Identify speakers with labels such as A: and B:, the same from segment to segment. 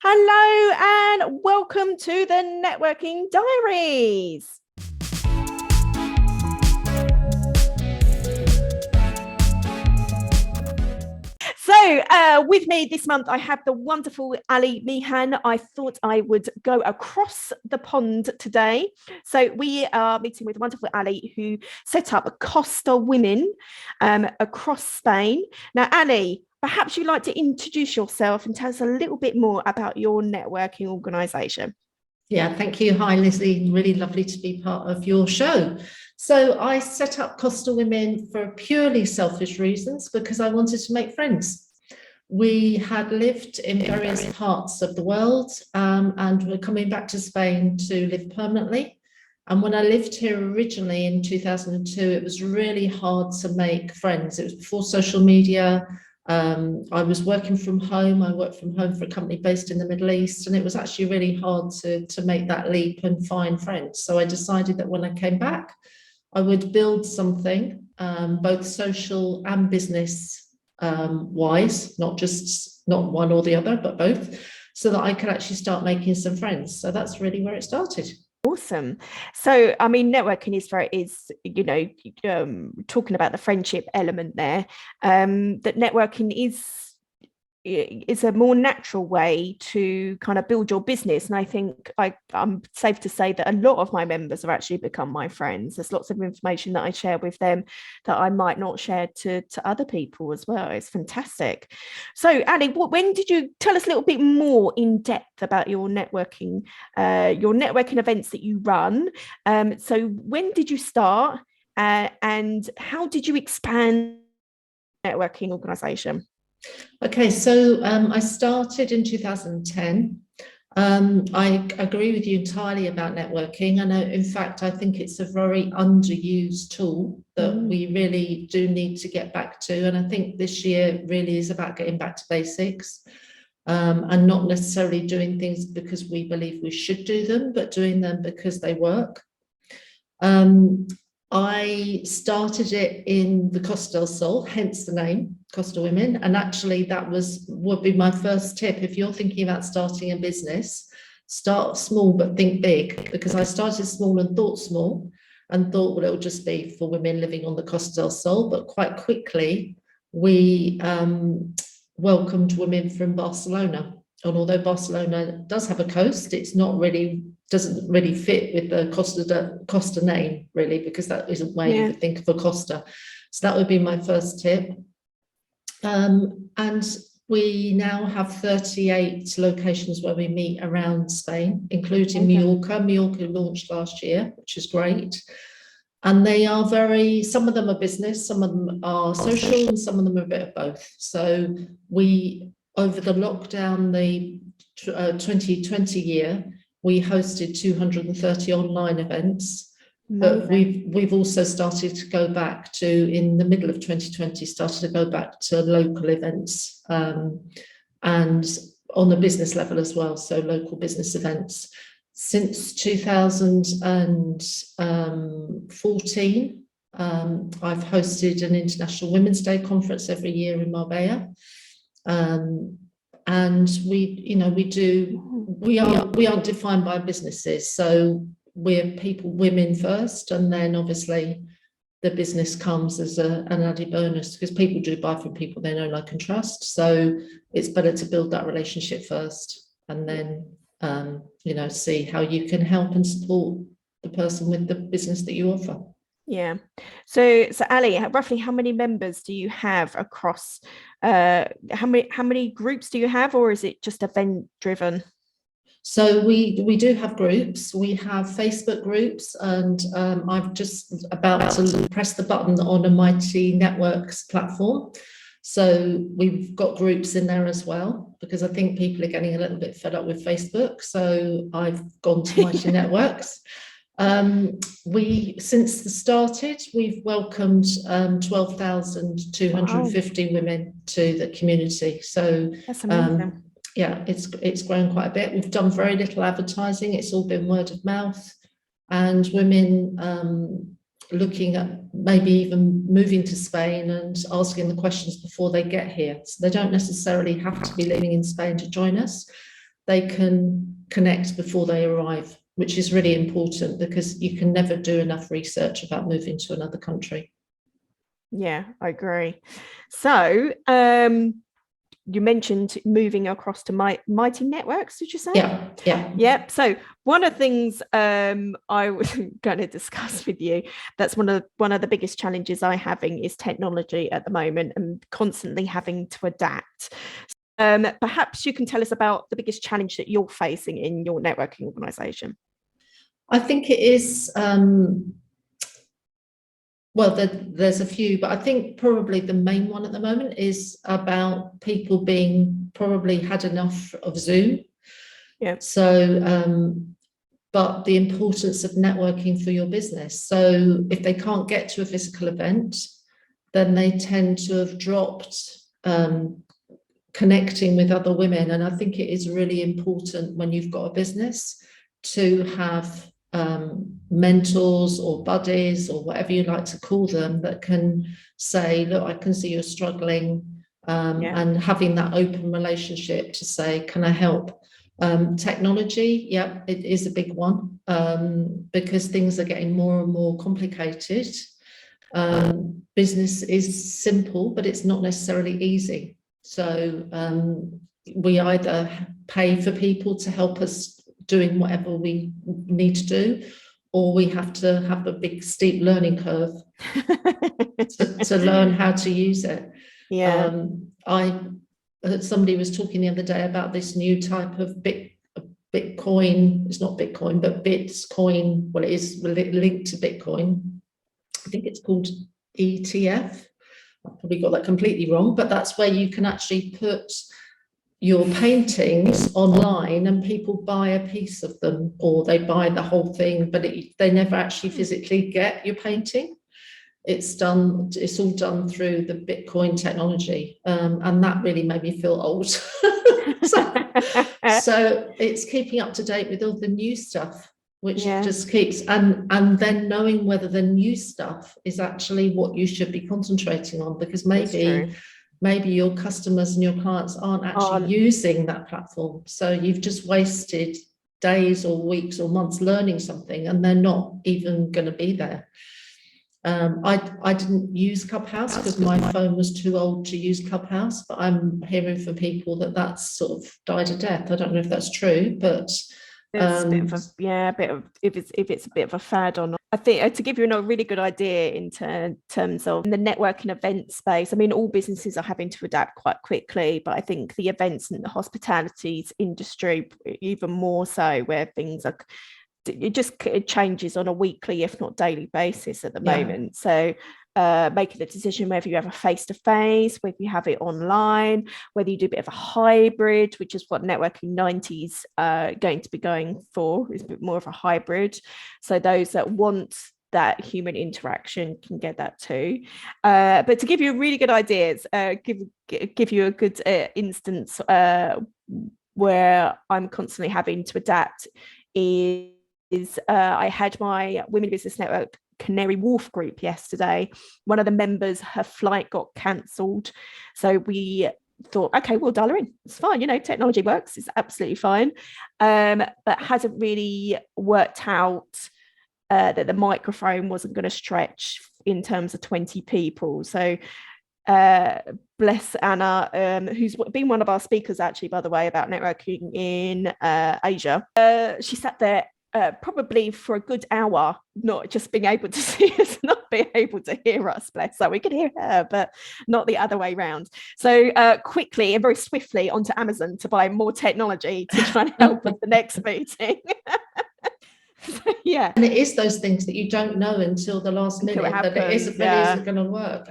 A: Hello and welcome to the Networking Diaries. So with me this month, I have the wonderful Ali Meehan. I thought I would go across the pond today. So we are meeting with wonderful Ali, who set up Costa Women across Spain. Now, Ali, perhaps you'd like to introduce yourself and tell us a little bit more about your networking organisation.
B: Yeah, thank you. Hi, Lizzie. Really lovely to be part of your show. So I set up Costa Women for purely selfish reasons because I wanted to make friends. We had lived in various parts of the world and we're coming back to Spain to live permanently. And when I lived here originally in 2002, it was really hard to make friends. It was before social media. I was working from home. I worked from home for a company based in the Middle East, and it was actually really hard to make that leap and find friends. So I decided that when I came back, I would build something, both social and business wise, not one or the other, but both, so that I could actually start making some friends. So that's really where it started.
A: Awesome. So, I mean, networking talking about the friendship element there, that networking is a more natural way to kind of build your business. And I think I'm safe to say that a lot of my members have actually become my friends. There's lots of information that I share with them that I might not share to other people as well. It's fantastic. So, Ali, when did you tell us a little bit more in depth about your networking events that you run? So when did you start and how did you expand networking organization?
B: Okay, so I started in 2010. I agree with you entirely about networking. And in fact, I think it's a very underused tool that we really do need to get back to. And I think this year really is about getting back to basics and not necessarily doing things because we believe we should do them, but doing them because they work. I started it in the Costa del Sol, hence the name, Costa Women. And actually that would be my first tip. If you're thinking about starting a business, start small, but think big, because I started small and thought small and thought, well, it'll just be for women living on the Costa del Sol. But quite quickly, we welcomed women from Barcelona. And although Barcelona does have a coast, doesn't really fit with the Costa name, really, because that isn't where you would think of a Costa. So that would be my first tip. And we now have 38 locations where we meet around Spain, including Mallorca. Mallorca launched last year, which is great. And they are some of them are business, some of them are social, and some of them are a bit of both. So over the lockdown, the 2020 year, we hosted 230 online events. But we've also started to go back to, in the middle of 2020, started to go back to local events and on the business level as well, so local business events. Since 2014, I've hosted an International Women's Day conference every year in Marbella. And we aren't defined by businesses, so we're women first, and then obviously the business comes as an added bonus, because people do buy from people they know, like, and trust. So it's better to build that relationship first, and then see how you can help and support the person with the business that you offer.
A: Yeah. So Ali, roughly how many members do you have across? How many groups do you have, or is it just event driven?
B: So we do have groups. We have Facebook groups, and I'm just about to press the button on a Mighty Networks platform. So we've got groups in there as well, because I think people are getting a little bit fed up with Facebook. So I've gone to Mighty Networks. Since the started, we've welcomed 12,250 women to the community. So
A: that's amazing.
B: Yeah, it's grown quite a bit. We've done very little advertising. It's all been word of mouth, and women looking at maybe even moving to Spain and asking the questions before they get here. So they don't necessarily have to be living in Spain to join us. they can connect before they arrive, which is really important because you can never do enough research about moving to another country.
A: Yeah, I agree. So you mentioned moving across to Mighty Networks, did you say?
B: Yeah.
A: So one of the things I was going to discuss with you, that's one of the biggest challenges I'm having is technology at the moment and constantly having to adapt. Perhaps you can tell us about the biggest challenge that you're facing in your networking organisation.
B: I think it is, well, there's a few, but I think probably the main one at the moment is about people being probably had enough of Zoom.
A: Yeah.
B: So, but the importance of networking for your business. So if they can't get to a physical event, then they tend to have dropped connecting with other women. And I think it is really important when you've got a business to have mentors or buddies or whatever you like to call them that can say, look, I can see you're struggling, and having that open relationship to say, can I help? Technology, yeah, it is a big one, because things are getting more and more complicated. Business is simple, but it's not necessarily easy. So we either pay for people to help us doing whatever we need to do, or we have to have a big steep learning curve to learn how to use it.
A: Yeah.
B: I heard somebody was talking the other day about this new type of Bitcoin. It's not Bitcoin, but Bitcoin. Well, it is linked to Bitcoin. I think it's called ETF. I've probably got that completely wrong, but that's where you can actually put your paintings online and people buy a piece of them, or they buy the whole thing, but they never actually physically get your painting. It's all done through the Bitcoin technology, and that really made me feel old. so it's keeping up to date with all the new stuff, which just keeps, and then knowing whether the new stuff is actually what you should be concentrating on, because maybe your customers and your clients aren't actually using that platform. So you've just wasted days or weeks or months learning something, and they're not even going to be there. I didn't use Clubhouse because my phone was too old to use Clubhouse, but I'm hearing from people that that's sort of died a death. I don't know if that's true, but
A: it's a bit of if it's a bit of a fad or not. I think to give you a really good idea in terms of the networking event space, I mean, all businesses are having to adapt quite quickly, but I think the events and the hospitality industry even more so, where things are, it changes on a weekly, if not daily basis at the moment. So making the decision whether you have a face-to-face, whether you have it online, whether you do a bit of a hybrid, which is what Networking 90s going to be going for, is a bit more of a hybrid. So those that want that human interaction can get that too. But to give you really good ideas, give you a good instance where I'm constantly having to adapt is I had my Women Business Network Canary Wharf group yesterday. One of the members, her flight got cancelled, so we thought, okay, we'll dial her in, it's fine, technology works, it's absolutely fine, but hasn't really worked out that the microphone wasn't going to stretch in terms of 20 people. So bless Anna, who's been one of our speakers actually, by the way, about networking in Asia. She sat there probably for a good hour, not just being able to see us, not being able to hear us, bless her. We could hear her, but not the other way around. So quickly and very swiftly onto Amazon to buy more technology to try and help with the next meeting. Yeah,
B: and it is those things that you don't know until the last minute that it isn't going to work.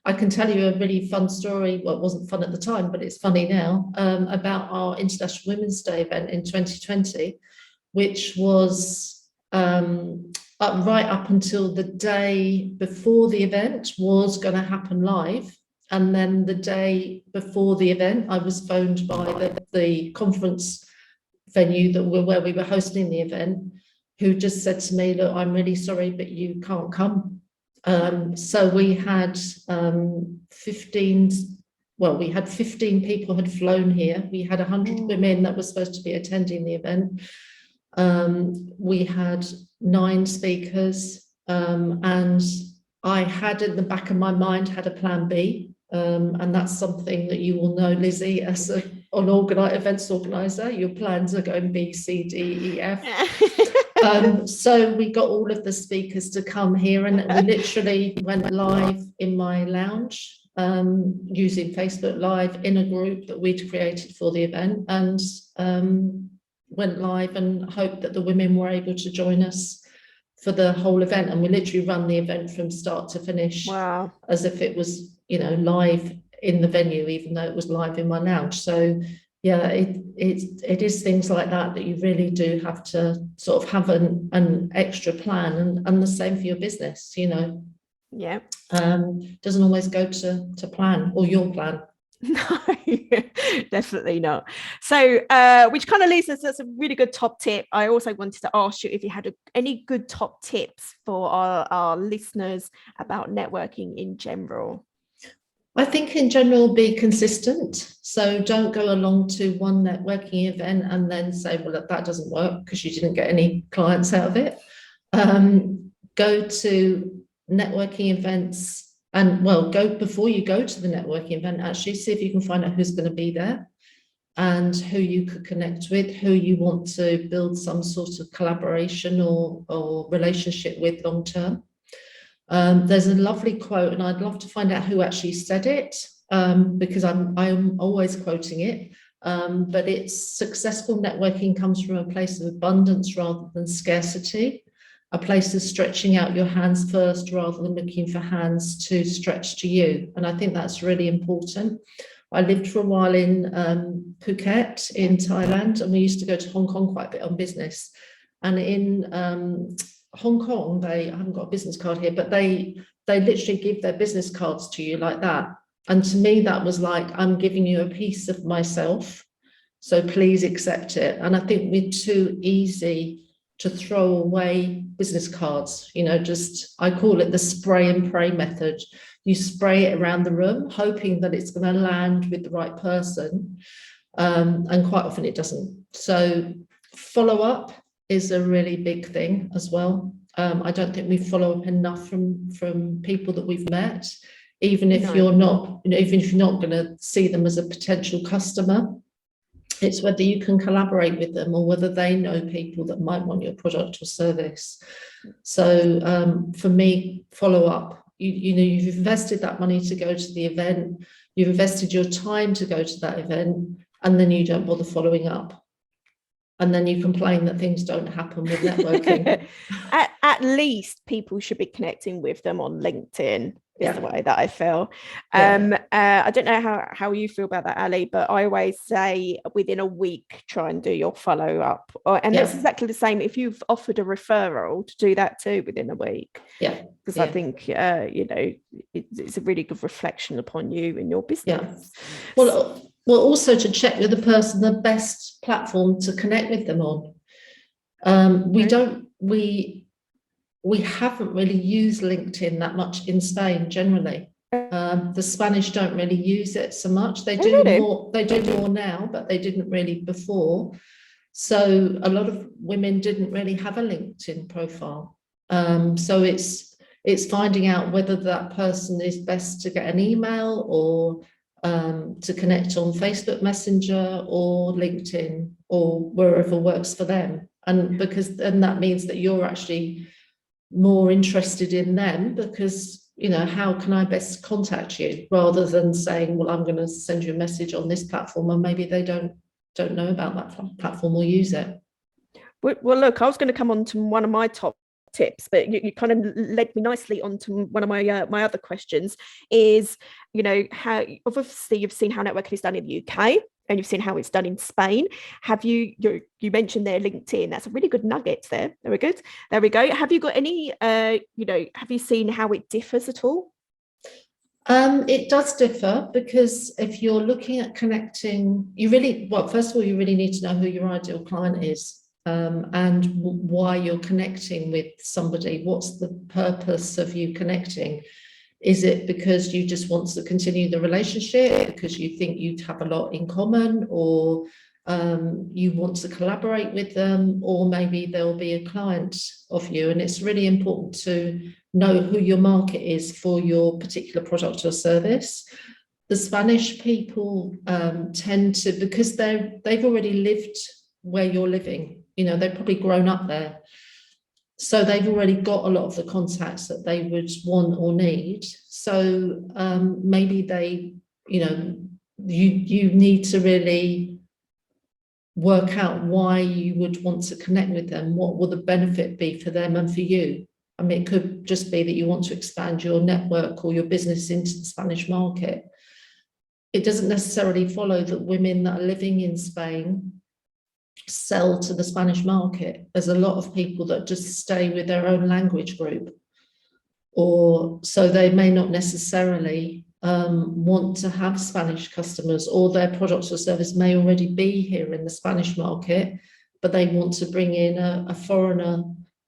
B: I can tell you a really fun story. Well, it wasn't fun at the time, but it's funny now, about our International Women's Day event in 2020, which was right up until the day before the event was going to happen live. And then the day before the event, I was phoned by the conference venue where we were hosting the event, who just said to me, look, I'm really sorry, but you can't come. So we had 15 well, we had 15 people had flown here. We had 100 women that were supposed to be attending the event. We had 9 speakers, and I had in the back of my mind had a plan B, and that's something that you will know, Lizzie, as an events organizer. Your plans are going B, C, D, E, F. So we got all of the speakers to come here, and we literally went live in my lounge, using Facebook Live in a group that we'd created for the event, and went live and hoped that the women were able to join us for the whole event. And we literally run the event from start to finish.
A: Wow.
B: As if it was, you know, live in the venue, even though it was live in my lounge. So yeah, it is things like that you really do have to sort of have an extra plan, and the same for your business, you know.
A: Yeah.
B: Doesn't always go to plan or your plan.
A: No, definitely not. So which kind of leads us, that's a really good top tip. I also wanted to ask you if you had any good top tips for our listeners about networking in general.
B: I think in general, be consistent. So don't go along to one networking event and then say, well, that doesn't work because you didn't get any clients out of it. Go to networking events, and well, before you go to the networking event, actually see if you can find out who's going to be there and who you could connect with, who you want to build some sort of collaboration or relationship with long term. There's a lovely quote, and I'd love to find out who actually said it, because I'm always quoting it. But it's successful networking comes from a place of abundance rather than scarcity, a place of stretching out your hands first rather than looking for hands to stretch to you. And I think that's really important. I lived for a while in Phuket in Thailand, and we used to go to Hong Kong quite a bit on business. And in Hong Kong, I haven't got a business card here, but they literally give their business cards to you like that. And to me, that was like, I'm giving you a piece of myself, so please accept it. And I think we're too easy to throw away business cards, you know, just, I call it the spray and pray method. You spray it around the room, hoping that it's going to land with the right person. And quite often it doesn't. So follow up is a really big thing as well. I don't think we follow up enough from people that we've met, even if you're not, you know, even if you're not going to see them as a potential customer. It's whether you can collaborate with them or whether they know people that might want your product or service. So for me, follow up. You know, you've invested that money to go to the event, you've invested your time to go to that event, and then you don't bother following up. And then you complain that things don't happen with networking.
A: At least people should be connecting with them on LinkedIn. Is the way that I feel. I don't know how you feel about that, Ali, but I always say within a week, try and do your follow up. And that's exactly the same. If you've offered a referral, to do that too within a week. Because I think, you know, it's a really good reflection upon you and your business.
B: Well, also to check with the person the best platform to connect with them on. We haven't really used LinkedIn that much in Spain generally. The Spanish don't really use it so much. They do more now, but they didn't really before. So a lot of women didn't really have a LinkedIn profile. So it's finding out whether that person is best to get an email or to connect on Facebook Messenger or LinkedIn or wherever works for them. And that means that you're actually more interested in them, because, you know, how can I best contact you, rather than saying, well, I'm going to send you a message on this platform, and maybe they don't know about that platform or use it.
A: Well, look, I was going to come on to one of my top tips, but you kind of led me nicely onto one of my other questions. Is, you know, how obviously you've seen how networking is done in the UK and you've seen how it's done in Spain. Have you mentioned their LinkedIn? That's a really good nugget there. Very good. There we go. Have you got any you know, have you seen how it differs at all?
B: It does differ, because if you're looking at connecting, first of all, you really need to know who your ideal client is. And why you're connecting with somebody. What's the purpose of you connecting? Is it because you just want to continue the relationship because you think you'd have a lot in common, or you want to collaborate with them, or maybe they'll be a client of you? And it's really important to know who your market is for your particular product or service. The Spanish people tend to, because they've already lived where you're living, they've probably grown up there. So they've already got a lot of the contacts that they would want or need. So maybe you need to really work out why you would want to connect with them. What will the benefit be for them and for you? I mean, it could just be that you want to expand your network or your business into the Spanish market. It doesn't necessarily follow that women that are living in Spain sell to the Spanish market. There's a lot of people that just stay with their own language group, or so they may not necessarily want to have Spanish customers, or their product or service may already be here in the Spanish market, but they want to bring in a foreigner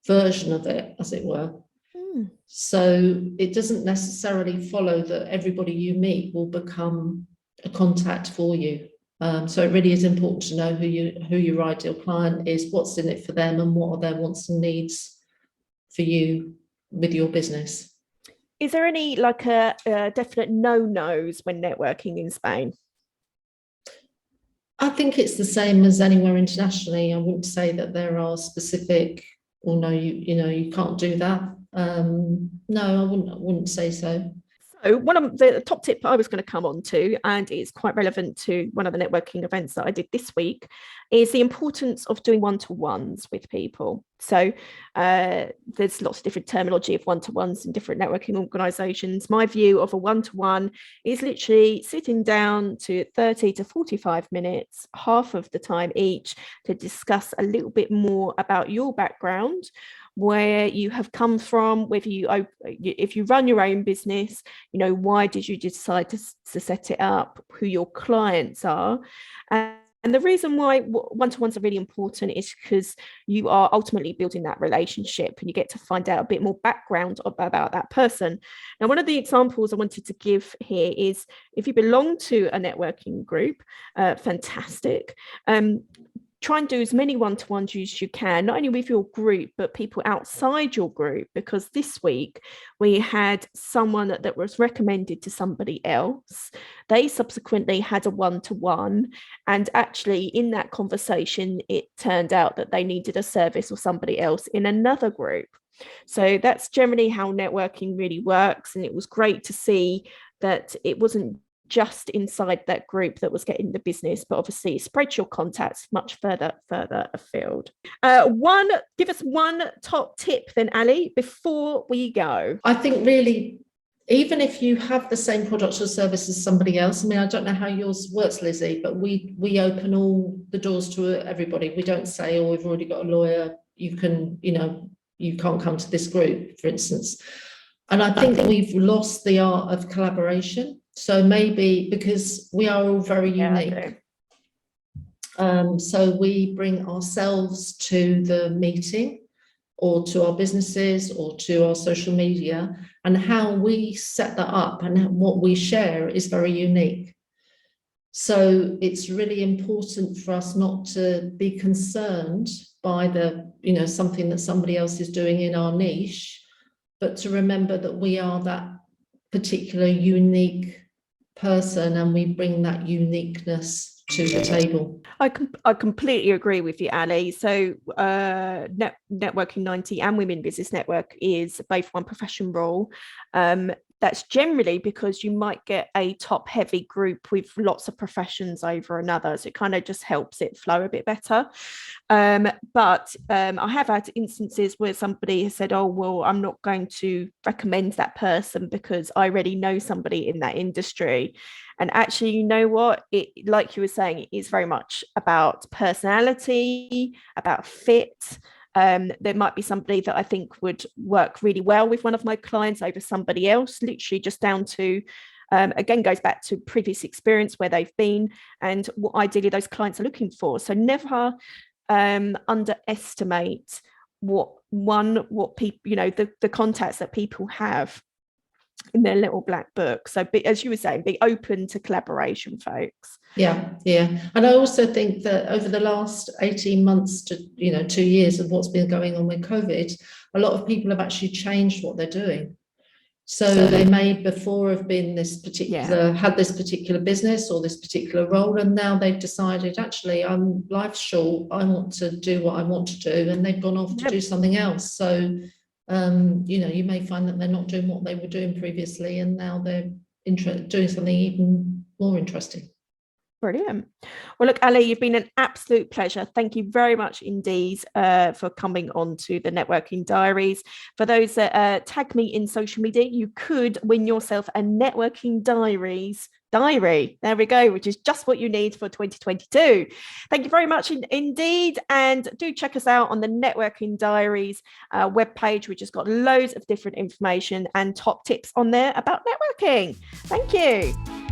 B: version of it, as it were. So it doesn't necessarily follow that everybody you meet will become a contact for you. So it really is important to know who your ideal client is, what's in it for them, and what are their wants and needs for you with your business.
A: Is there any definite no-nos when networking in Spain?
B: I think it's the same as anywhere internationally. I wouldn't say that there are specific, or no, you can't do that. No, I wouldn't say so.
A: So one of the top tip I was going to come on to, and it's quite relevant to one of the networking events that I did this week, is the importance of doing one-to-ones with people. So there's lots of different terminology of one-to-ones in different networking organizations. My view of a one-to-one is literally sitting down to 30 to 45 minutes, half of the time each, to discuss a little bit more about your background, where you have come from, whether if you run your own business, why did you decide to set it up, who your clients are. And the reason why one-to-ones are really important is because you are ultimately building that relationship, and you get to find out a bit more background about that person. Now, one of the examples I wanted to give here is if you belong to a networking group, fantastic. Try and do as many one-to-ones as you can, not only with your group, but people outside your group, because this week we had someone that was recommended to somebody else. They subsequently had a one-to-one, and actually in that conversation, it turned out that they needed a service or somebody else in another group. So that's generally how networking really works. And it was great to see that it wasn't just inside that group that was getting the business, but obviously spread your contacts much further afield. Give us one top tip then, Ali, before we go.
B: I think really, even if you have the same product or service as somebody else, I mean, I don't know how yours works, Lizzie, but we open all the doors to everybody. We don't say, oh, we've already got a lawyer, you can't come to this group, for instance. And I think we've lost the art of collaboration. So maybe because we are all very unique. So we bring ourselves to the meeting, or to our businesses, or to our social media, and how we set that up and what we share is very unique. So it's really important for us not to be concerned by something that somebody else is doing in our niche, but to remember that we are that particular unique person, and we bring that uniqueness to the table.
A: I completely agree with you, Ali. So Networking 90 and Women Business Network is both one profession role. That's generally because you might get a top heavy group with lots of professions over another. So it kind of just helps it flow a bit better. But I have had instances where somebody has said, oh, well, I'm not going to recommend that person because I already know somebody in that industry. And actually, you know what? Like you were saying, it is very much about personality, about fit. There might be somebody that I think would work really well with one of my clients over somebody else, literally just down to, again, goes back to previous experience where they've been and what ideally those clients are looking for. So never underestimate what people, the contacts that people have in their little black book. So as you were saying, be open to collaboration, folks.
B: Yeah. And I also think that over the last 18 months to 2 years of what's been going on with COVID, a lot of people have actually changed what they're doing. So they may before have been had this particular business or this particular role, and now they've decided, actually, life's short, I want to do what I want to do, and they've gone off to do something else. So you may find that they're not doing what they were doing previously, and now they're doing something even more interesting.
A: Brilliant. Well, look, Ali, you've been an absolute pleasure. Thank you very much indeed for coming on to the Networking Diaries. For those that tag me in social media, you could win yourself a Networking Diaries diary. There we go, which is just what you need for 2022. Thank you very much indeed. And do check us out on the Networking Diaries webpage, which has got loads of different information and top tips on there about networking. Thank you.